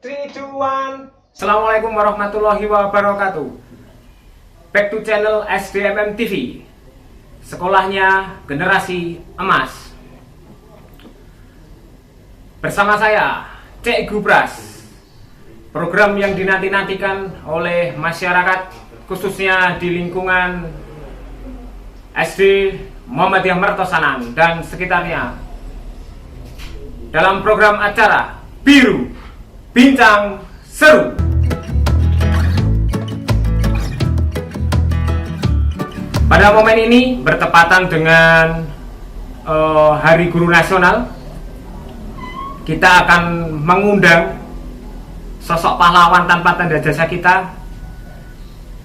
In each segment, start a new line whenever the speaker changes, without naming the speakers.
3, 2, 1. Assalamualaikum warahmatullahi wabarakatuh. Back to channel SDMM TV, sekolahnya generasi emas. Bersama saya, Cek Gubras. Program yang dinanti-nantikan oleh masyarakat, khususnya di lingkungan SD Muhammadiyah Mertosanan dan sekitarnya, dalam program acara Biru Bincang Seru. Pada momen ini bertepatan dengan Hari Guru Nasional, kita akan mengundang sosok pahlawan tanpa tanda jasa kita,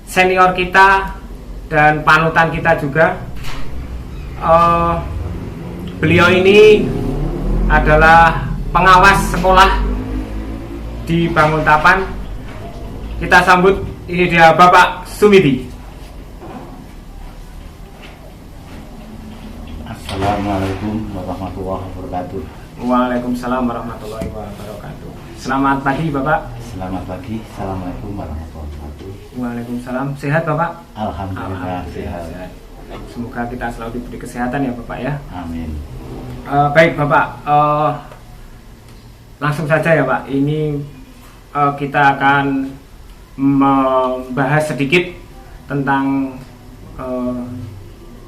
senior kita dan panutan kita juga. Beliau ini adalah pengawas sekolah di Banguntapan. Kita sambut, ini dia Bapak Sumidi.
Assalamualaikum warahmatullahi wabarakatuh.
Waalaikumsalam warahmatullahi wabarakatuh. Selamat pagi Bapak.
Selamat pagi. Assalamualaikum warahmatullahi wabarakatuh.
Waalaikumsalam. Sehat Bapak?
Alhamdulillah sehat.
Semoga kita selalu diberi kesehatan ya Bapak ya.
Amin.
Baik Bapak, langsung saja ya Pak. Ini kita akan membahas sedikit tentang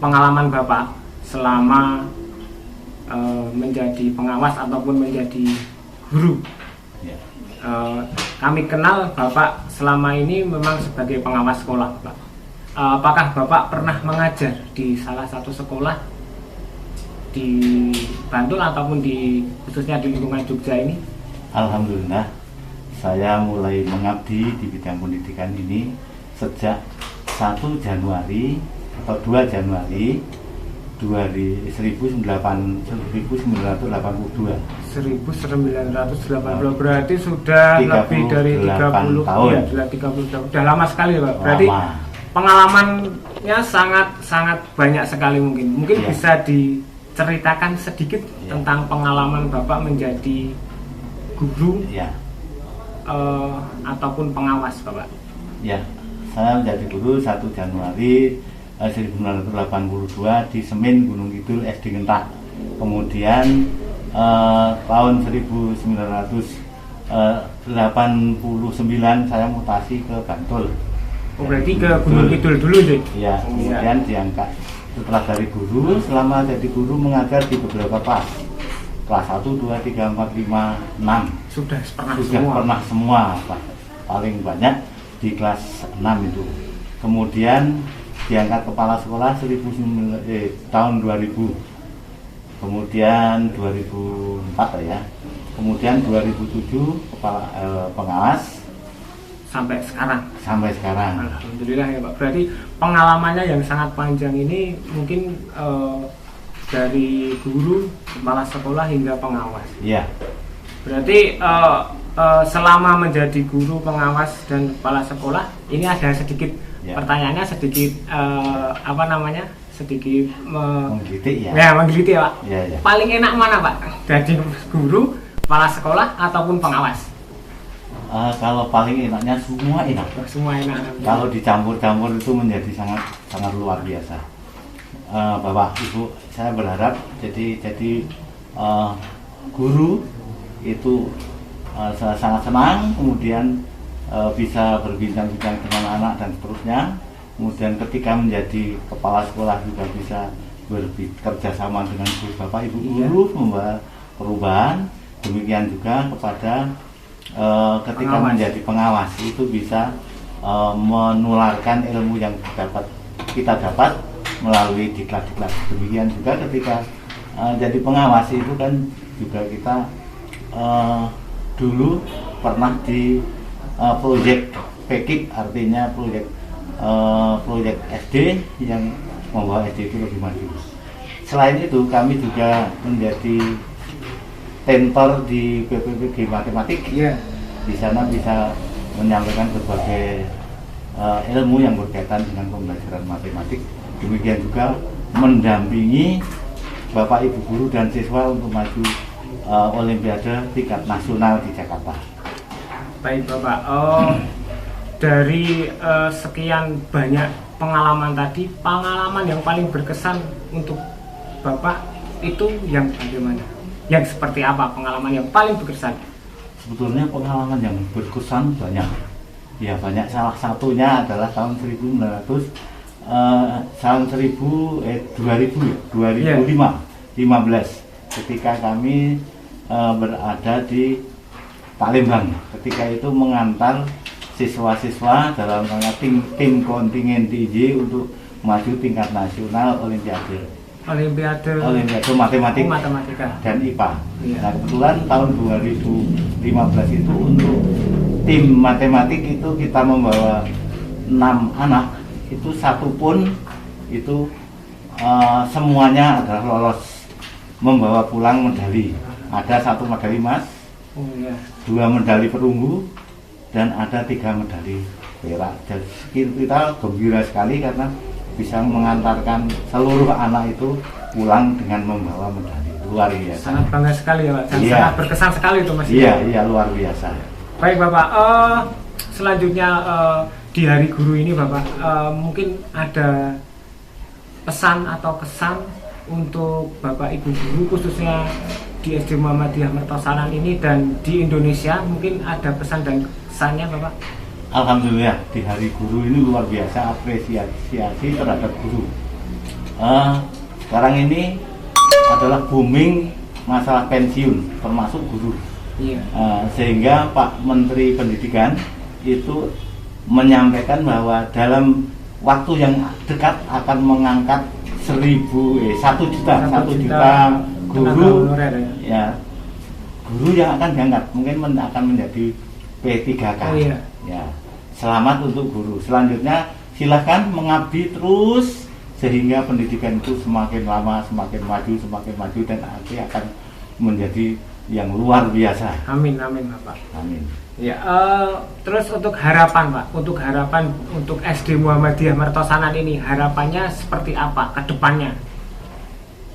pengalaman Bapak selama menjadi pengawas ataupun menjadi guru.
Ya.
Kami kenal Bapak selama ini memang sebagai pengawas sekolah Pak. Apakah Bapak pernah mengajar di salah satu sekolah di Bantul ataupun khususnya di lingkungan Jogja ini?
Alhamdulillah, saya mulai mengabdi di bidang pendidikan ini sejak 1 Januari atau 2 Januari 1982.
1980, berarti sudah lebih dari 30
tahun.
Ya, 30 tahun. Sudah lama sekali Pak. Berarti
lama.
Pengalamannya sangat banyak sekali mungkin.
Ya.
Bisa diceritakan sedikit
Ya.
tentang pengalaman Bapak menjadi guru
Ya.
Ataupun pengawas Bapak.
Ya, saya menjadi guru 1 Januari 1982 di Semin Gunung Kidul SD Ngentak. Kemudian tahun 1989 saya mutasi ke Bantul.
Oh, berarti ke Gunung Kidul dulu deh.
Ya, kemudian diangkat setelah dari guru, selama jadi guru mengajar di beberapa kelas. Kelas 1, 2, 3, 4, 5, 6.
Sudah
Pernah semua, Pak. Paling banyak di kelas 6 itu. Kemudian diangkat kepala sekolah tahun 2000. Kemudian 2004 ya. Kemudian 2007 kepala pengawas
sampai sekarang. Alhamdulillah ya Pak. Berarti pengalamannya yang sangat panjang ini mungkin dari guru, kepala sekolah hingga pengawas.
Iya.
Berarti selama menjadi guru, pengawas dan kepala sekolah, ini ada sedikit pertanyaannya, sedikit sedikit
menggelitik ya.
Ya, menggelitik ya Pak.
Ya.
Paling enak mana Pak? Jadi guru, kepala sekolah ataupun pengawas?
Kalau paling enaknya semua enak.
Semua enak.
Kalau dicampur-campur itu menjadi sangat luar biasa. Bapak Ibu, saya berharap jadi guru itu saya sangat senang, kemudian bisa berbincang-bincang dengan anak dan seterusnya. Kemudian ketika menjadi kepala sekolah juga bisa bekerja sama dengan Bapak Ibu guru, membawa perubahan. Demikian juga kepada ketika menjadi pengawas itu bisa menularkan ilmu yang kita dapat melalui diklat-diklat. Demikian juga ketika jadi pengawas itu kan juga kita dulu pernah di proyek PKIP, artinya proyek SD yang membawa SD itu lebih maju. Selain itu kami juga menjadi tentor di PPPG matematik.
Yeah.
Di sana bisa menyampaikan berbagai ilmu yang berkaitan dengan pembelajaran matematik. Demikian juga mendampingi Bapak Ibu guru dan siswa untuk maju Olimpiade tingkat nasional di Jakarta.
Baik Bapak, dari sekian banyak pengalaman tadi, pengalaman yang paling berkesan untuk Bapak itu yang bagaimana? Yang seperti apa pengalaman yang paling berkesan?
Sebetulnya pengalaman yang berkesan banyak. Ya banyak, salah satunya adalah tahun 1900 tahun 2015 ketika kami berada di Palembang. Ketika itu mengantar siswa-siswa dalam tim kontingen TJ untuk maju tingkat nasional Olimpiade
matematika
dan IPA.
Iya.
Nah kebetulan tahun 2015 itu untuk tim matematik itu kita membawa 6 anak, itu satu pun itu semuanya adalah lolos membawa pulang medali. Ada 1 medali emas, 2 medali perunggu, dan ada 3 medali perak. Dan kita gembira sekali karena bisa mengantarkan seluruh anak itu pulang dengan membawa medali. Luar biasa.
Sangat bangga sekali ya Pak, dan
Iya.
sangat berkesan sekali itu Mas.
Iya, luar biasa.
Baik Bapak, selanjutnya di Hari Guru ini Bapak, mungkin ada pesan atau kesan untuk Bapak Ibu guru khususnya di SD Muhammadiyah Mertosanan ini dan di Indonesia, mungkin ada pesan dan kesannya Bapak?
Alhamdulillah di Hari Guru ini luar biasa apresiasi terhadap guru. Sekarang ini adalah booming masalah pensiun termasuk guru.
Iya.
Sehingga Pak Menteri Pendidikan itu menyampaikan bahwa dalam waktu yang dekat akan mengangkat 1 juta guru
honorer,
ya, guru yang akan diangkat mungkin akan menjadi P3K.
Oh, iya.
Ya, selamat untuk guru. Selanjutnya silahkan mengabdi terus sehingga pendidikan itu semakin lama semakin maju dan nanti akan menjadi yang luar biasa.
Amin Bapak.
Amin.
Ya, terus untuk harapan Pak, untuk SD Muhammadiyah Mertosanan ini, harapannya seperti apa ke depannya?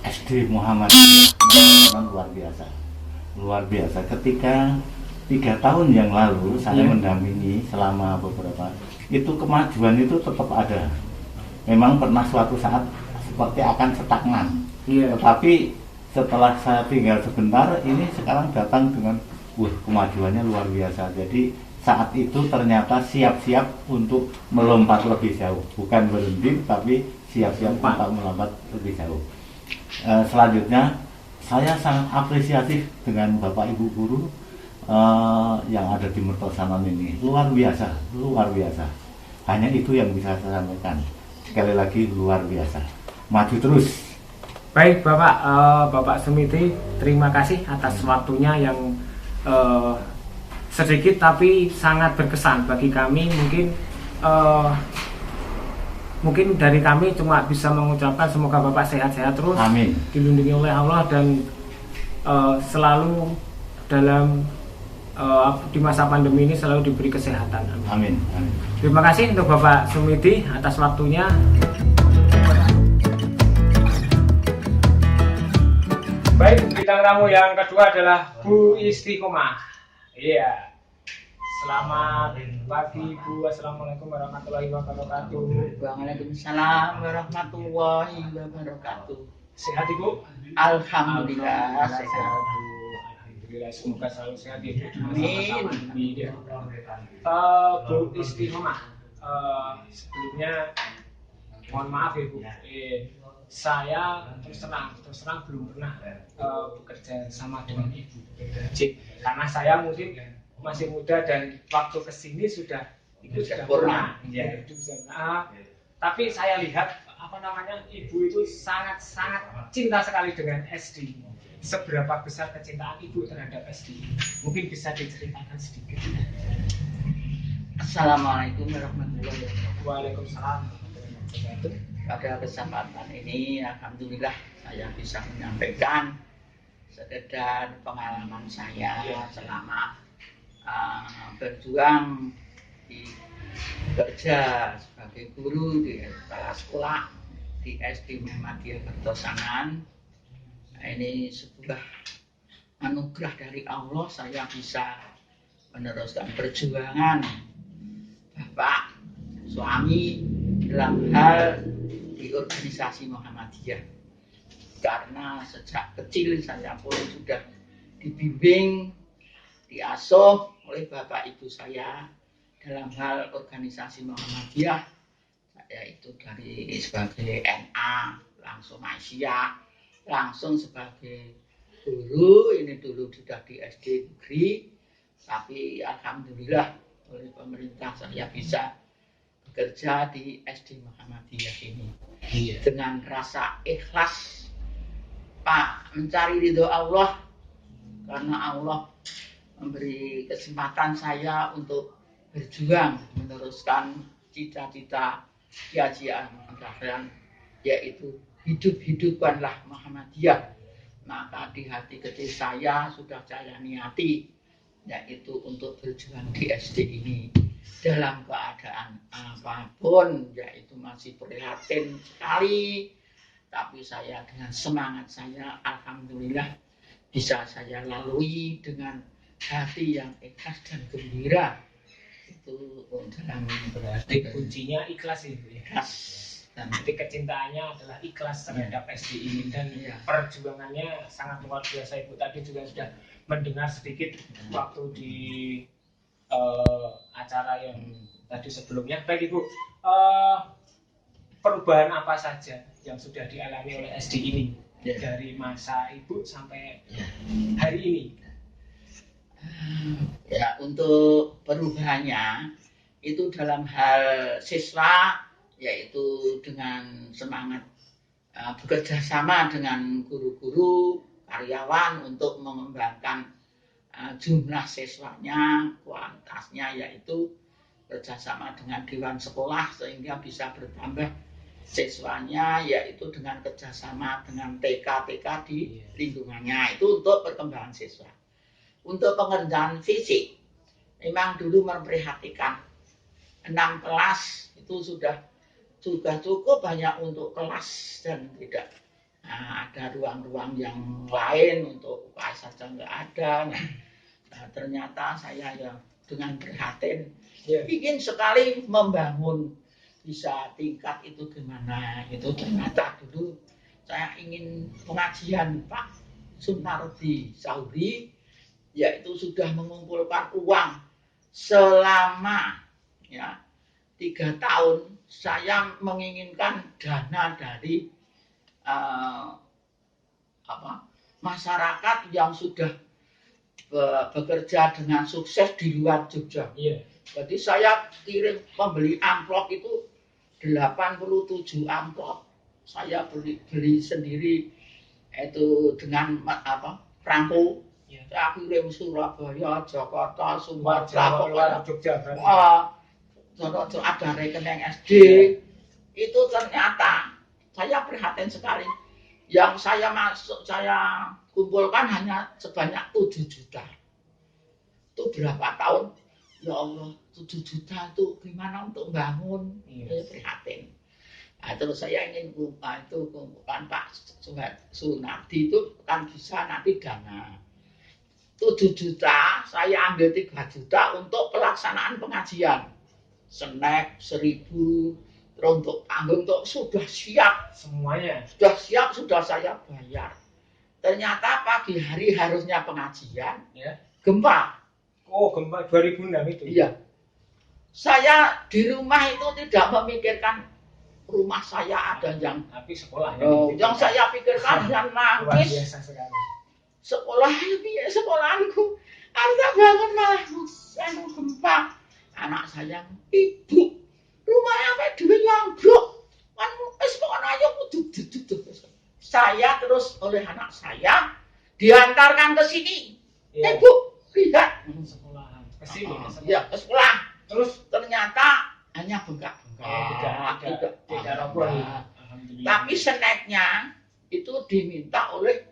SD Muhammadiyah Mertosanan luar biasa. Ketika 3 tahun yang lalu saya mendampingi selama beberapa, itu kemajuan itu tetap ada. Memang pernah suatu saat seperti akan stagnan. Tetapi setelah saya tinggal sebentar, ini sekarang datang dengan kemajuannya luar biasa. Jadi saat itu ternyata siap-siap untuk melompat lebih jauh, bukan berhenti tapi siap-siap untuk melompat lebih jauh. Selanjutnya saya sangat apresiatif dengan Bapak Ibu guru yang ada di Mertosanan ini, luar biasa. Hanya itu yang bisa saya sampaikan. Sekali lagi luar biasa, maju terus.
Baik Bapak, Bapak Sumiti, terima kasih atas waktunya yang sedikit tapi sangat berkesan bagi kami. Mungkin dari kami cuma bisa mengucapkan semoga Bapak sehat-sehat terus.
Amin.
Dilindungi oleh Allah dan selalu dalam di masa pandemi ini selalu diberi kesehatan.
Amin.
Terima kasih untuk Bapak Sumiti atas waktunya. Baik, bintang tamu yang kedua adalah Bu Istiqomah. Iya. Selamat pagi Bu. Assalamualaikum warahmatullahi wabarakatuh.
Waalaikumsalam warahmatullahi wabarakatuh.
Sehat Ibu?
Alhamdulillah sehat.
Alhamdulillah, semoga selalu sehat Ibu.
Amin.
Bu Istiqomah, sebelumnya mohon maaf Ibu. Saya terus terang belum pernah bekerja sama dengan Ibu, karena saya mungkin masih muda dan waktu kesini sudah Ibu sudah pernah. Ya, tapi saya lihat Ibu itu sangat cinta sekali dengan SD. Seberapa besar kecintaan Ibu terhadap SD? Mungkin bisa diceritakan sedikit.
Assalamualaikum warahmatullahi wabarakatuh.
Waalaikumsalam.
Pada kesempatan ini alhamdulillah saya bisa menyampaikan sekedar pengalaman saya selama berjuang kerja sebagai guru di kepala sekolah di SD Muhammadiyah Mertosanan. Ini sebuah anugerah dari Allah, saya bisa meneruskan perjuangan Bapak suami dalam hal di organisasi Muhammadiyah. Karena sejak kecil saya pun sudah dibimbing, diasuh oleh Bapak Ibu saya dalam hal organisasi Muhammadiyah. Saya itu dari sebagai NA, langsung Asia, langsung sebagai guru, ini dulu sudah di SD negeri, tapi alhamdulillah oleh pemerintah saya bisa bekerja di SD Muhammadiyah ini. Dengan rasa ikhlas, Pak, mencari ridho Allah, karena Allah memberi kesempatan saya untuk berjuang meneruskan cita-cita Kiai Ahmad, yaitu hidup-hidupanlah Muhammadiyah. Maka di hati kecil saya sudah saya niati, yaitu untuk berjuang di SD ini dalam keadaan apapun, yaitu masih prihatin sekali, tapi saya dengan semangat saya alhamdulillah bisa saya lalui dengan hati yang ikhlas dan gembira. Itu dalam
Berarti kuncinya ikhlas itu ya.
ikhlas dan
Jadi kecintaannya adalah ikhlas terhadap SD ini dan perjuangannya sangat luar biasa. Ibu tadi juga sudah mendengar sedikit waktu di acara yang tadi sebelumnya. Baik Ibu, perubahan apa saja yang sudah dialami oleh SD ini dari masa Ibu sampai hari ini?
Ya, untuk perubahannya itu dalam hal siswa, yaitu dengan semangat bekerja sama dengan guru-guru, karyawan untuk mengembangkan jumlah siswanya, kualitasnya, yaitu kerjasama dengan dewan sekolah sehingga bisa bertambah siswanya, yaitu dengan kerjasama dengan TK-TK di lingkungannya, itu untuk perkembangan siswa. Untuk pengerjaan fisik, memang dulu memperhatikan 6 kelas itu sudah cukup banyak untuk kelas dan tidak ada ruang-ruang yang lain untuk UKS saja nggak ada. Nah, ternyata saya ya dengan prihatin ingin sekali membangun bisa tingkat itu gimana itu. Ternyata dulu saya ingin pengajian Pak Sunardi Sauri, yaitu sudah mengumpulkan uang selama 3 tahun. Saya menginginkan dana dari masyarakat yang sudah bekerja dengan sukses di luar Jogja. Jadi saya kirim membeli amplop itu 87 amplop. Saya beli sendiri itu dengan perangko. Saya kirim Surabaya, Jakarta, Sumatera,
Jogja.
Ada rekening SD. Itu ternyata saya prihatin sekali. Yang saya kumpulkan hanya sebanyak 7 juta. Itu berapa tahun? Ya Allah, 7 juta itu gimana untuk bangun? Saya prihatin. Nah, terus saya ingin kumpulkan Pak Sunardi itu kan bisa nanti dana. 7 juta, saya ambil 3 juta untuk pelaksanaan pengajian. Snack 1000, untuk panggung sudah siap
Semuanya.
Sudah siap, sudah saya bayar. Ternyata pagi hari harusnya pengajian, gempa.
Oh, gempa 2006 itu?
Iya. Saya di rumah itu tidak memikirkan rumah saya ada yang
tapi sekolahnya.
Yang saya pikirkan yang nangis.
Luar biasa sekali.
Sekolah ini, sekolahku harga banget malah gempa. Anak saya, ibu, rumahnya sampai duit nyambruk. Kan sekolah aja saya terus oleh anak saya diantarkan ke sini. Ibu, lihat.
Sekolahan. Ke sini.
Iya, ke sekolah.
Terus
ternyata hanya bengkak-bengkak.
Tidak roboh.
Tapi snacknya itu diminta oleh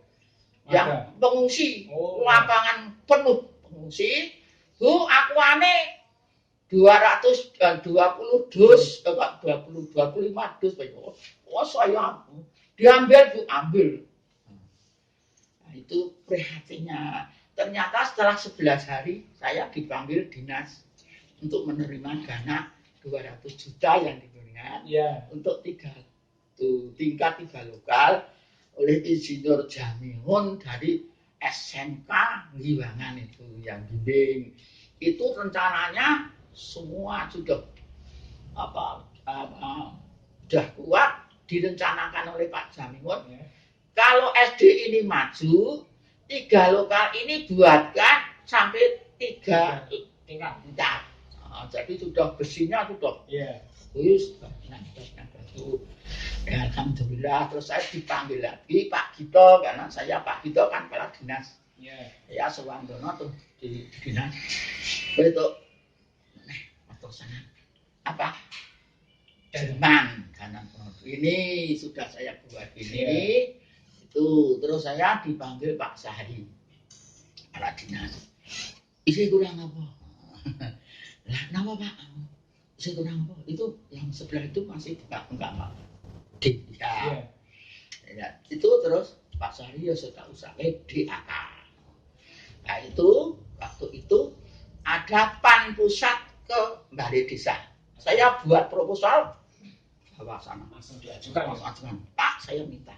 yang pengungsi. Lapangan penuh pengungsi. Bu, aku aneh 220 dus, 25 dus. Oh, saya diambil, Bu, ambil. Nah, itu prihatinnya Ternyata setelah 11 hari saya dipanggil dinas untuk menerima dana 200 juta yang diberikan untuk tingkat 3 lokal oleh Insinyur Jamihun dari SMK Giwangan itu yang bimbing. Itu rencananya semua sudah sudah kuat direncanakan oleh Pak Jamihun. Kalau SD ini maju, 3 lokal ini buatkan sampai 3 tingkat. Jadi sudah besinya sudah. Terus ya, alhamdulillah. Terus saya dipanggil lagi Pak Gito, karena saya Pak Gito kan kepala dinas. Ya Sewandono tuh di dinas. Itu atau sana apa? Jerman kanan ini sudah saya buat ini. Itu terus saya dipanggil Pak Sahri, kepala dinas. Isi kurang apa? Lah, nama Pak? Isi kurang apa? Itu yang sebelah itu masih enggak Pak. Ya, itu terus Pak Sahri ya sudah usahakan DAK. Nah itu waktu itu ada PAN pusat ke Balai Desa. Saya buat proposal bawa sana langsung diajukan. Pak saya minta.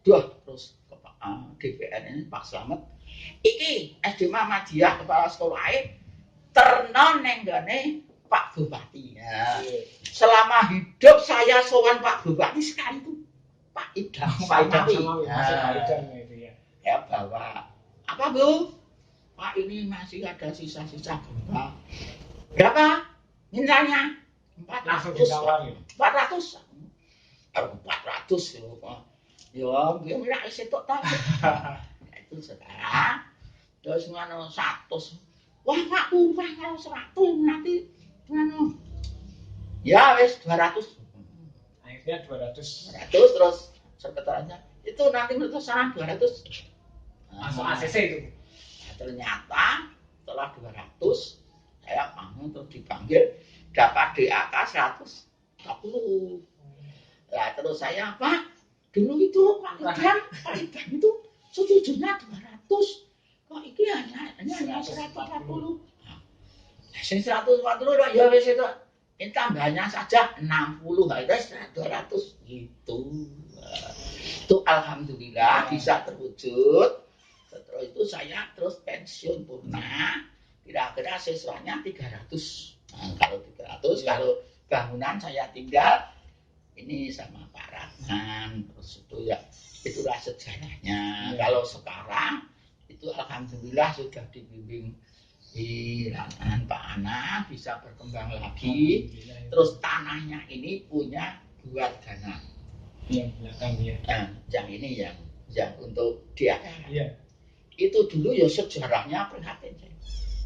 Terus ke Pak DPR ini Pak Slamet. Iki SD Muhammadiyah kepala sekolah ternon nenggane Pak Bupati. Ya. Selama hidup saya sowan Pak Bupati sekali itu Pak Idam Samawi. Ya bawa apa Bu? Pak ini masih ada sisa-sisa gempa. Berapa? Mintanya 400. 400. 400 ya. Ya mira isi tok ta. Itu sekarang terus ngono 100. Wah Pak kurang kalau 100 nanti ngono. Ya wis 200. Akhirnya 200 terus sekretariatnya itu nanti menurut saya 200 masuk ACC itu. Nah, ternyata setelah 200 saya mau terus dipanggil dapat DAK 140. Nah terus saya Pak dulu itu Pak Idam itu setujunya 200. Kok iki hanya 140. Nah, 140 ya wis itu. Ini tambahnya saja 60, harus 200 gitu. Itu alhamdulillah bisa terwujud. Setelah itu saya terus pensiun purna. Kira-kira siswanya 300. Nah, kalau 300, kalau bangunan saya tinggal ini sama Pak Rahman. Terus itu ya itulah sejarahnya. Kalau sekarang itu alhamdulillah sudah dibimbing di lapangan Pak Ana bisa berkembang lagi. Terus tanahnya ini punya buat dana. Yang belakang ya. Yang ini yang untuk dia. Itu dulu ya sejarahnya prihatin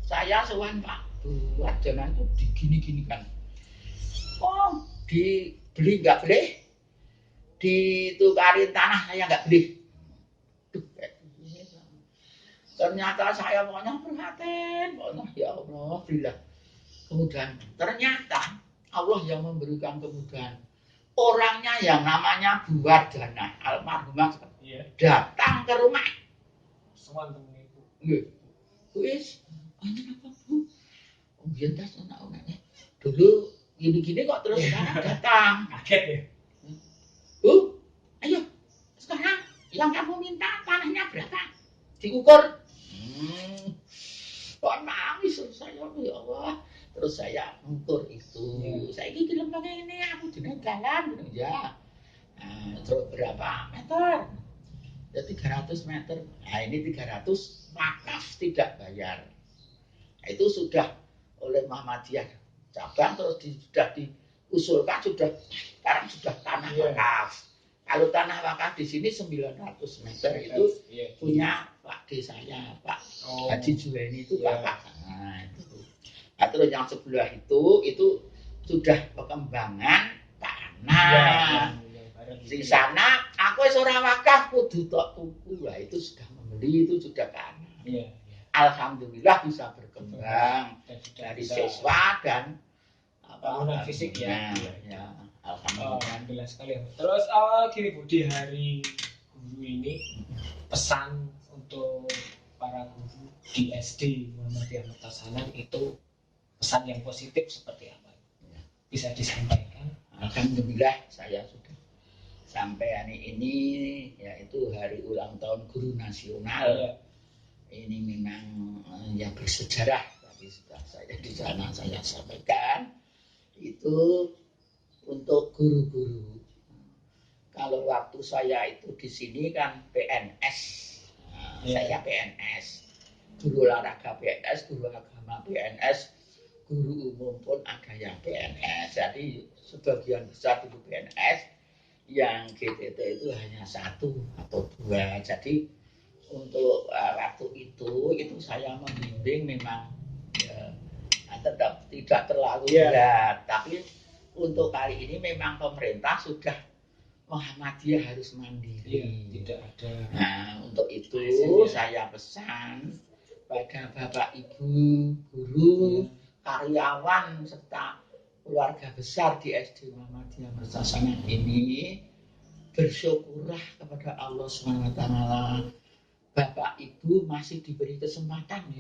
saya sowan Pak buat dana itu digini-gini kan. Oh dibeli nggak boleh, ditukarin tanah saya nggak boleh. Ternyata saya pokoknya prihatin, pokoknya ya Allah berilah kemudahan. Ternyata Allah yang memberikan kemudahan. Orangnya yang namanya buat dana almarhumah datang ke rumah. Semua temen ibu. Wis, ini apa Bu? Biar tas anak-anaknya. Dulu gini-gini kok terus sekarang datang. Kaget ya? Bu, ayo sekarang yang kamu minta tanahnya berapa? Diukur. Kok nangis saya ya Allah. Terus saya ngukur itu. Saya ini lembaga ini aku di jalan ya. Terus berapa meter? Ya 300 meter. Nah ini 300 wakaf tidak bayar. Nah, itu sudah oleh Muhammadiyah cabang terus sudah diusulkan sekarang sudah tanah wakaf. Kalau tanah wakaf di sini 900 meter itu punya Pak D saya, Pak Haji Juwaini itu Bapak. Nah, itu. Nah, terus yang sebelah itu sudah perkembangan tanah. Di sana aku seorang wakaf kudu tok tuku. Nah, itu sudah membeli itu sudah tanah. Alhamdulillah bisa berkembang dari siswa dan bangunan fisik ya. Alhamdulillah sekali. Terus gini Bu, di hari guru ini pesan untuk
para guru di SD Muhammadiyah Mertosanan itu pesan yang positif seperti apa? Bisa disampaikan?
Alhamdulillah saya sudah sampai hari ini, yaitu hari ulang tahun guru nasional.
Ya.
Ini memang yang bersejarah, tapi sudah saya di sana saya sampaikan itu untuk guru-guru. Kalau waktu saya itu di sini kan PNS, saya PNS, guru olahraga PNS, guru agama PNS, guru umum pun ada yang PNS. Jadi sebagian besar itu PNS, yang GTT itu hanya 1 atau 2. Jadi untuk waktu itu saya membimbing memang tetap tidak terlalu berat. Tapi untuk kali ini memang pemerintah sudah Muhammadiyah harus mandiri.
Tidak ada.
Nah, untuk itu saya pesan pada Bapak Ibu guru, karyawan serta keluarga besar di SD Muhammadiyah Mertosanan ini, bersyukurlah kepada Allah SWT. Bapak Ibu masih diberi kesempatan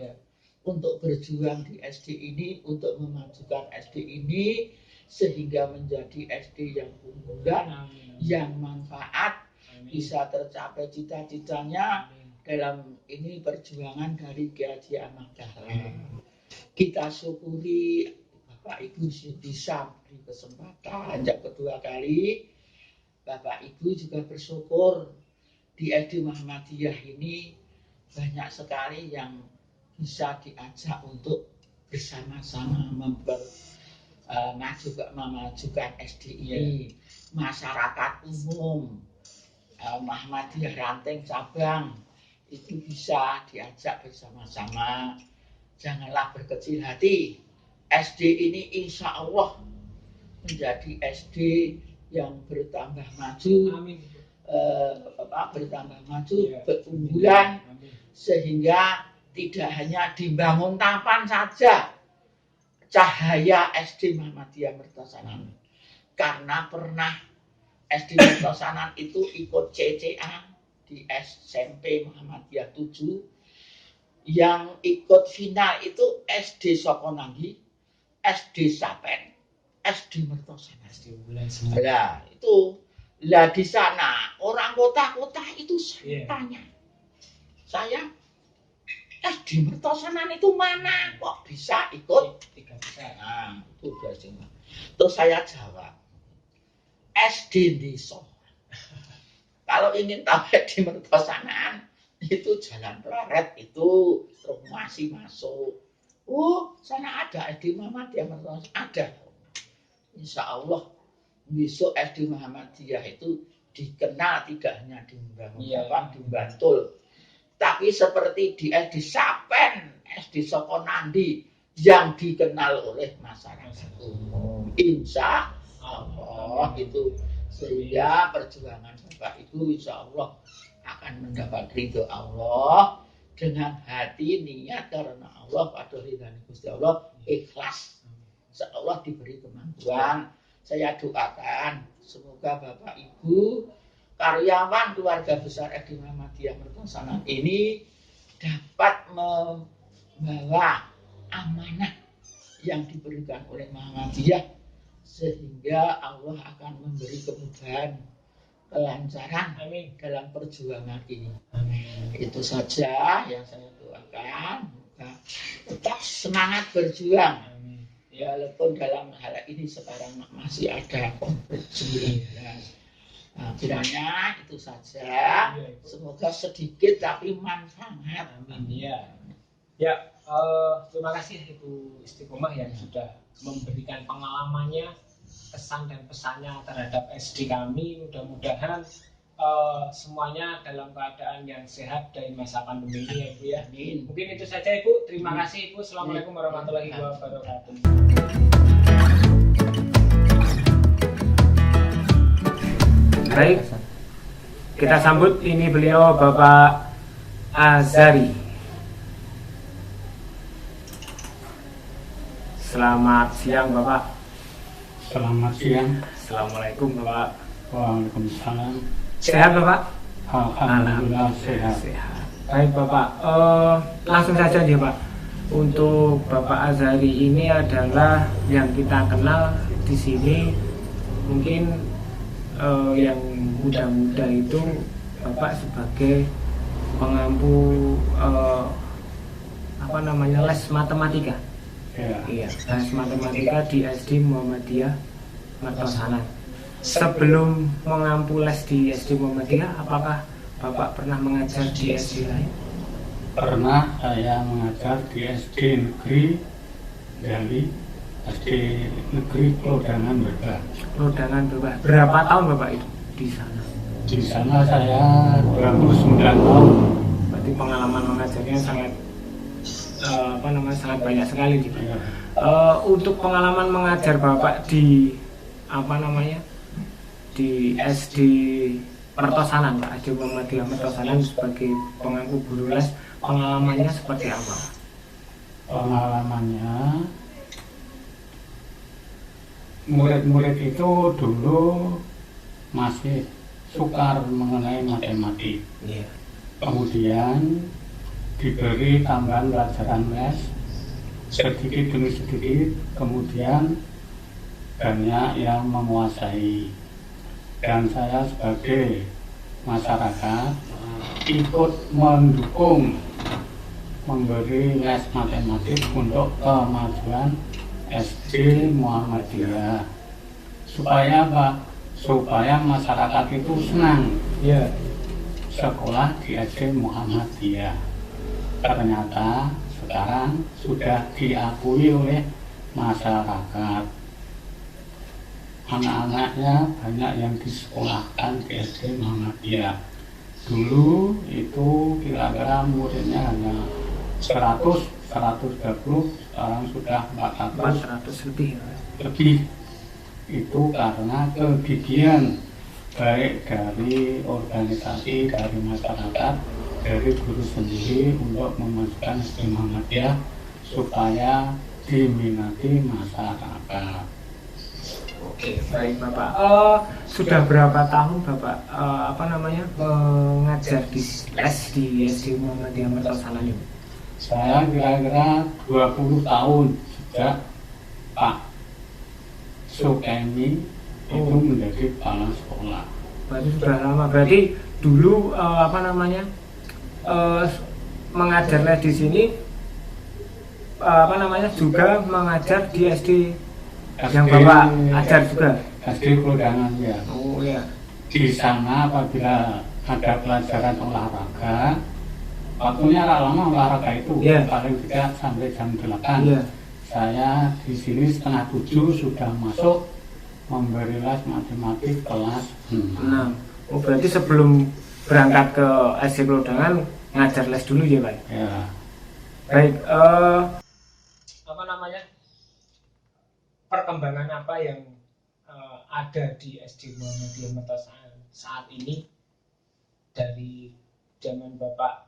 untuk berjuang di SD ini, untuk memajukan SD ini sehingga menjadi SD yang unggulan, yang manfaat, bisa tercapai cita-citanya dalam ini perjuangan dari Kiai Haji Ahmad Dahlan. Kita syukuri Bapak Ibu bisa beri kesempatan. Yang kedua kali Bapak Ibu juga bersyukur di SD Muhammadiyah ini banyak sekali yang bisa diajak untuk bersama-sama memajukan SD ini. Masyarakat umum Muhammadiyah ranting cabang itu bisa diajak bersama-sama. Janganlah berkecil hati. SD ini insya Allah menjadi SD yang bertambah maju.
Amin.
Bertambah maju, berunggulan, sehingga tidak hanya dibangun taman saja cahaya SD Muhammadiyah Mertosanan. Karena pernah SD Mertosanan itu ikut CCA di SMP Muhammadiyah 7, yang ikut final itu SD Sokonandi, SD Sapen, SD Mertosanan.
SD Unggulan semua.
Lah itu, lah di sana orang kota-kota itu saya tanya, saya SD Mertosanan itu mana kok bisa ikut
3 besar?
Nah, itu biasanya. Terus saya jawab, SD Desa. Kalau ingin tahu SD Mertosanan, itu Jalan Pleret, itu terus masih masuk. Oh, sana ada SD Muhammadiyah Mertosanan, ada. Insya Allah besok SD Muhammadiyah itu dikenal tidak hanya di di Bantul, tapi seperti di SD Sapen, SD Sokonandi yang dikenal oleh masyarakat umum. Insya Allah itu, sehingga perjuangan Bapak Ibu insya Allah akan mendapat ridho Allah dengan hati niat karena Allah, pada ridhani Gusti Allah, ikhlas. Insya Allah diberi kemampuan. Saya doakan semoga Bapak Ibu karyawan keluarga besar SD Muhammadiyah Mertosanan ini dapat membawa amanah yang diberikan oleh Muhammadiyah, sehingga Allah akan memberi kemudahan, kelancaran dalam perjuangan ini. Itu saja yang saya doakan. Tetap semangat berjuang. Walaupun dalam hal ini sekarang masih ada konflik 19. Kiranya itu saja. Semoga sedikit tapi manfaat.
Amin. Ya, terima kasih Ibu Istiqomah yang sudah memberikan pengalamannya, kesan dan pesannya terhadap SD kami. Mudah-mudahan semuanya dalam keadaan yang sehat dari masa pandemi ini ya Ibu ya. Mungkin itu saja Ibu. Terima kasih Ibu. Assalamualaikum warahmatullahi wabarakatuh. Baik, kita sambut ini beliau Bapak Azari. Selamat siang Bapak.
Selamat siang.
Assalamualaikum Bapak.
Waalaikumsalam.
Sehat Bapak?
Alhamdulillah sehat.
Sehat. Baik Bapak, langsung saja nih Pak. Untuk Bapak Azhari ini adalah yang kita kenal di sini, mungkin yang muda-muda itu Bapak sebagai pengampu les matematika.
Ya.
Iya, les matematika di SD Muhammadiyah Mertosanan. Sebelum mengampu les di SD Muhammadiyah, apakah Bapak pernah mengajar di SD lain?
Pernah saya mengajar di SD Negeri dari SD Negeri Klodangan Bebas.
Klodangan Bebas. Berapa tahun Bapak itu di sana?
Di sana saya 29 tahun.
Berarti pengalaman mengajarnya sangat sangat banyak sekali gitu.
Ya.
Untuk pengalaman mengajar Bapak di di SD Mertosanan, Pak, SD Muhammadiyah Mertosanan sebagai pengampu guru les, pengalamannya seperti apa?
Pengalamannya, murid-murid itu dulu masih sukar mengenai matematik.
Iya.
Kemudian diberi tambahan pelajaran les sedikit demi sedikit, kemudian banyak yang menguasai, dan saya sebagai masyarakat ikut mendukung memberi les matematik untuk kemajuan SD Muhammadiyah. Supaya apa? Supaya masyarakat itu senang
Iya.
sekolah di SD Muhammadiyah. Ternyata sekarang sudah diakui oleh masyarakat. Anak-anaknya banyak yang disekolahkan di SD Muhammadiyah. Dulu itu kira-kira muridnya hanya 100, 130, sekarang sudah 400
400 lebih.
lebih. Itu karena kegigihan baik dari organisasi, dari masyarakat, dari guru sendiri untuk memajukan SD Muhammadiyah supaya diminati masyarakat.
Oke, baik Bapak. Sudah berapa tahun Bapak mengajar di les di SD Muhammadiyah Mertosanan ini?
Saya kira-kira 20 tahun sejak Pak Sukemi itu menjadi kepala sekolah.
Berarti sudah lama. Berarti dulu mengajar les di sini juga mengajar di SD yang Bapak ajar juga.
SD Klodangan, ya.
Oh ya.
Di sana apabila ada pelajaran olahraga, waktunya lama olahraga itu,
Yeah.
paling tidak sampai jam 8.
Iya.
Saya di sini setengah 7 sudah masuk memberi les matematik kelas 6.
Nah, oh berarti sebelum berangkat ke SD Klodangan ngajar les dulu ya Pak?
Ya.
Baik. Perkembangan apa yang ada di SD Muhammadiyah Mertosanan saat ini dari zaman Bapak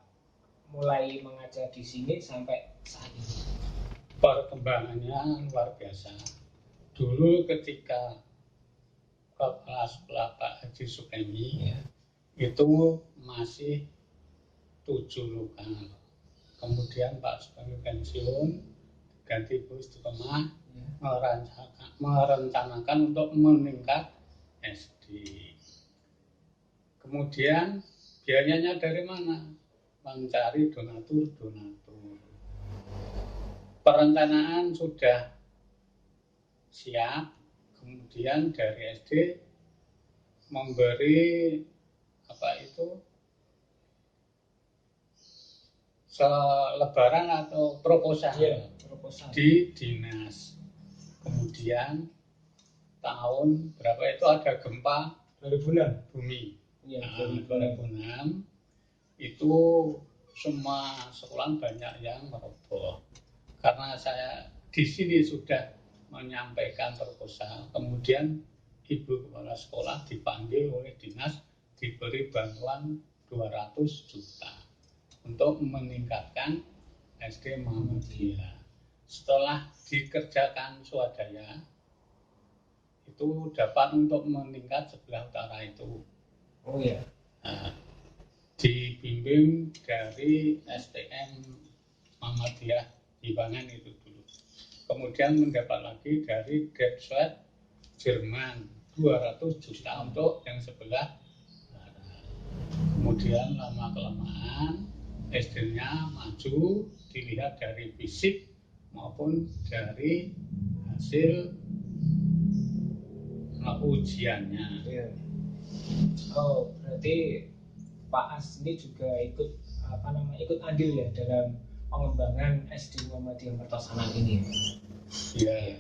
mulai mengajar di sini sampai saat ini?
Perkembangannya luar biasa. Dulu ketika kepala sekolah Pak Haji Sukemi, itu masih 7 lokal. Kemudian Pak Sukemi pensiun, ganti Bu Istiqomah, merencanakan untuk meningkat SD. Kemudian biayanya dari mana? Mencari donatur. Perencanaan sudah siap, kemudian dari SD memberi selebaran atau proposal,
Proposal.
di dinas. Kemudian tahun berapa itu ada gempa
2006.
bumi.
Iya,
2006 itu semua sekolah banyak yang meroboh. Karena saya di sini sudah menyampaikan proposal, kemudian Ibu Kepala Sekolah dipanggil oleh dinas, diberi bantuan 200 juta untuk meningkatkan SD Muhammadiyah. Setelah dikerjakan swadaya, itu dapat untuk meningkat sebelah utara itu.
Oh ya.
Nah, dibimbing dari STM Muhammadiyah Hibangan itu dulu. Kemudian mendapat lagi dari Depswet Jerman 200 juta untuk yang sebelah barat. Kemudian lama-kelamaan SD-nya maju, dilihat dari fisik maupun dari hasil ujiannya.
Iya. Oh, berarti Pak As ini juga ikut andil ya dalam pengembangan SD Muhammadiyah Mertosanan ini.
Ya.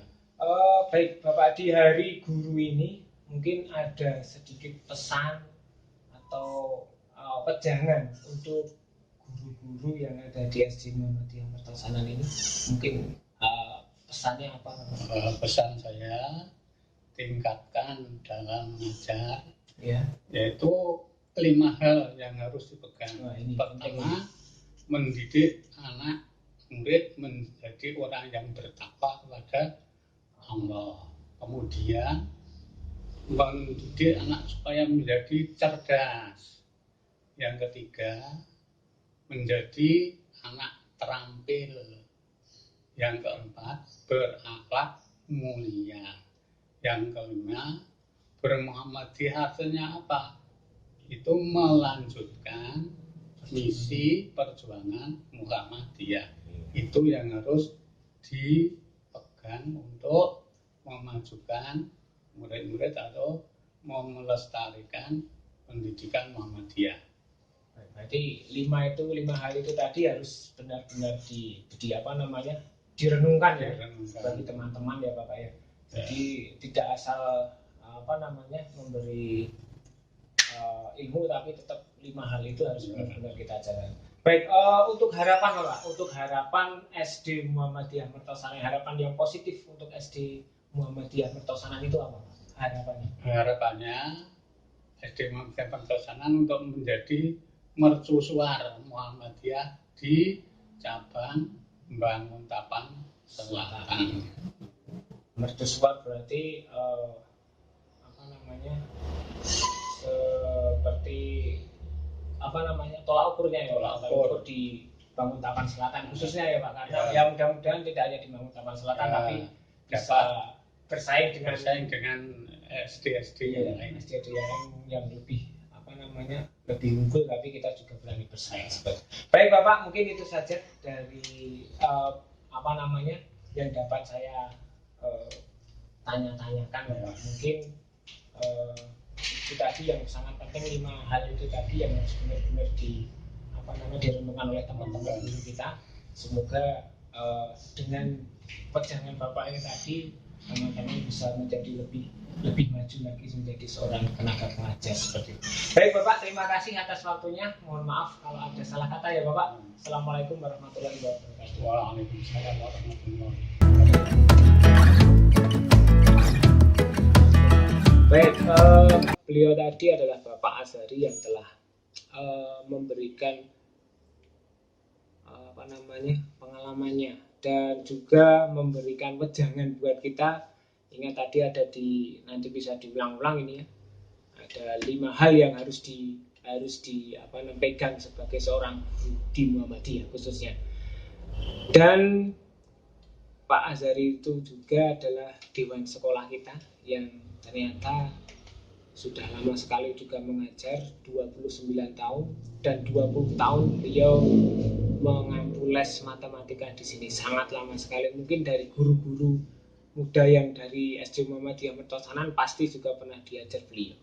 Baik Bapak, di hari guru ini mungkin ada sedikit pesan atau pejangan untuk guru-guru yang ada di SD Muhammadiyah Mertosanan ini. Mungkin pesannya apa?
Pesan saya, tingkatkan dalam mengajar,
Ya.
yaitu 5 hal yang harus dipegang.
Wah, ini
Pertama, mendidik anak murid menjadi orang yang bertakwa kepada Allah. Kemudian mendidik anak supaya menjadi cerdas. Yang ketiga, menjadi anak terampil. Yang keempat, berakhlak mulia. Yang kelima, bermuhammadiyah artinya apa? Itu melanjutkan misi perjuangan Muhammadiyah. Itu yang harus dipegang untuk memajukan murid-murid atau melestarikan pendidikan Muhammadiyah.
Berarti 5 hal itu tadi harus benar-benar direnungkan ya bagi teman-teman ya Bapak ya. Jadi tidak asal memberi ilmu, tapi tetap 5 hal itu harus benar-benar kita ajarkan. Baik, untuk harapan Bapak, untuk harapan SD Muhammadiyah Mertosanan, harapan yang positif untuk SD Muhammadiyah Mertosanan itu apa Pak? Harapannya?
Harapannya SD Muhammadiyah Mertosanan untuk menjadi mercusuar Muhammadiyah di cabang Banguntapan Selatan.
Mercusuar berarti seperti tolak ukurnya ya,
Tolak
ukur di Banguntapan Selatan khususnya ya Pak, karena ya mudah-mudahan tidak hanya di Banguntapan Selatan tapi bisa bersaing dengan
SD-SD yang lain.
SD yang lebih lebih unggul, tapi kita juga berani bersaing. Baik Bapak, mungkin itu saja dari yang dapat saya tanya-tanyakan Bapak. Mungkin itu tadi yang sangat penting, 5 hal itu tadi yang harus benar-benar direnungkan oleh teman-teman guru kita. Semoga dengan pejangan Bapak ini tadi teman-teman bisa menjadi lebih maju lagi menjadi seorang tenaga pengajar seperti itu. Baik Bapak, terima kasih atas waktunya. Mohon maaf kalau ada salah kata ya Bapak. Assalamualaikum warahmatullahi wabarakatuh.
Waalaikumsalam warahmatullahi wabarakatuh.
Baik, beliau tadi adalah Bapak Azhari yang telah memberikan pengalamannya dan juga memberikan wejangan buat kita. Ingat tadi nanti bisa diulang-ulang ini ya. Ada 5 hal yang harus dipegang sebagai seorang di Muhammadiyah khususnya. Dan Pak Azhari itu juga adalah dewan sekolah kita yang ternyata sudah lama sekali juga mengajar, 29 tahun dan 20 tahun beliau mengampu les matematika di sini. Sangat lama sekali. Mungkin dari guru-guru muda yang dari SD Muhammadiyah Mertosanan pasti juga pernah diajar beliau.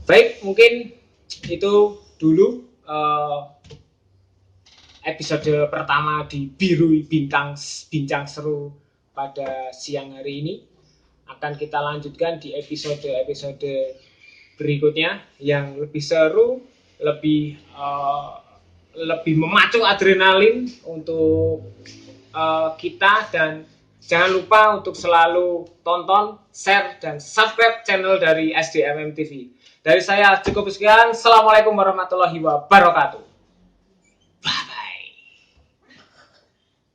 Baik, mungkin itu dulu episode pertama di Biru Bincang Seru pada siang hari ini. Akan kita lanjutkan di episode berikutnya yang lebih seru, lebih memacu adrenalin untuk kita. Dan jangan lupa untuk selalu tonton, share, dan subscribe channel dari SDMM TV. Dari saya cukup sekian. Assalamualaikum warahmatullahi wabarakatuh.